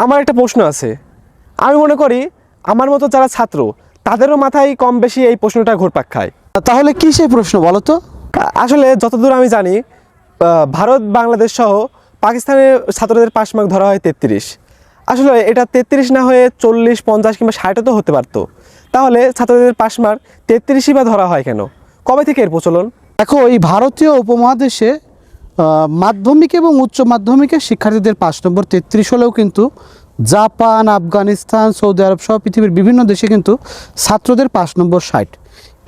আমার একটা প্রশ্ন আছে। আমি মনে করি আমার মতো যারা ছাত্র তাদেরও মাথায় কম বেশি এই প্রশ্নটা ঘুরপাক খায়। তাহলে কি সেই প্রশ্ন বলো তো? আসলে যতদূর আমি জানি ভারত বাংলাদেশ সহ পাকিস্তানের ছাত্রদের পাস মার্ক ধরা হয় 33। আসলে এটা 33 না হয়ে 40, 50 কিংবা 60 তো হতে পারতো। তাহলে ছাত্রদের পাস মার্ক 33ই বা ধরা হয় কেন? কবে থেকে এর প্রচলন? দেখো, এই ভারতীয় উপমহাদেশে মাধ্যমিক এবং উচ্চ মাধ্যমিকের শিক্ষার্থীদের পাস নম্বর 33 হলেও কিন্তু জাপান, আফগানিস্তান, সৌদি আরব সহ পৃথিবীর বিভিন্ন দেশে কিন্তু ছাত্রদের পাস নম্বর 60।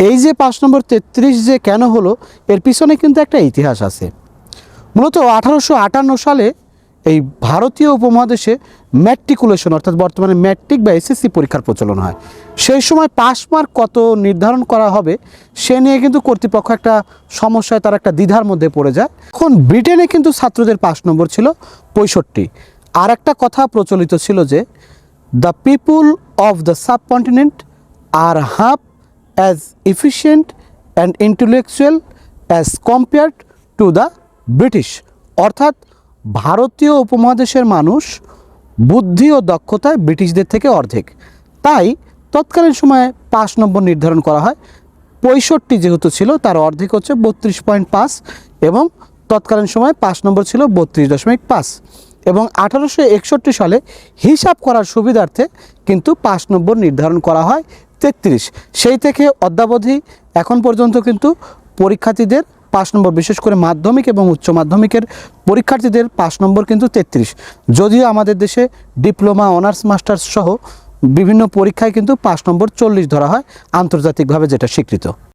এই যে পাস নম্বর 33 যে কেন হলো, এর পিছনে কিন্তু একটা ইতিহাস আছে। মূলত 1858 সালে এই ভারতীয় উপমহাদেশে ম্যাট্রিকুলেশন অর্থাৎ বর্তমানে ম্যাট্রিক বা এসএসসি পরীক্ষার প্রচলন হয়। সেই সময় পাস মার্ক কত নির্ধারণ করা হবে সে নিয়ে কিন্তু কর্তৃপক্ষ একটা সমস্যায়, তার একটা দ্বিধার মধ্যে পড়ে যায়। এখন ব্রিটেনে কিন্তু ছাত্রদের পাস নম্বর ছিল 65। আর একটা কথা প্রচলিত ছিল যে the people of the subcontinent are half as efficient and intellectual as compared to the British. অর্থাৎ ভারতীয় উপমহাদেশের মানুষ বুদ্ধি ও দক্ষতায় ব্রিটিশদের থেকে অর্ধেক। তাই তৎকালীন সময়ে পাস নম্বর নির্ধারণ করা হয় 65 যেহেতু ছিল, তার অর্ধেক হচ্ছে 32.5 এবং তৎকালীন সময়ে পাস নম্বর ছিল 32.5। এবং 1861 সালে হিসাব করার সুবিধার্থে কিন্তু পাস নম্বর নির্ধারণ করা হয় 33। সেই থেকে অদ্যাবধি এখন পর্যন্ত কিন্তু পরীক্ষার্থীদের পাস নম্বর, বিশেষ করে মাধ্যমিক এবং উচ্চ মাধ্যমিকের পরীক্ষার্থীদের পাস নম্বর কিন্তু 33। যদিও আমাদের দেশে ডিপ্লোমা, অনার্স মাস্টার্স সহ বিভিন্ন পরীক্ষায় কিন্তু পাস নম্বর 40 ধরা হয় আন্তর্জাতিকভাবে, যেটা স্বীকৃত।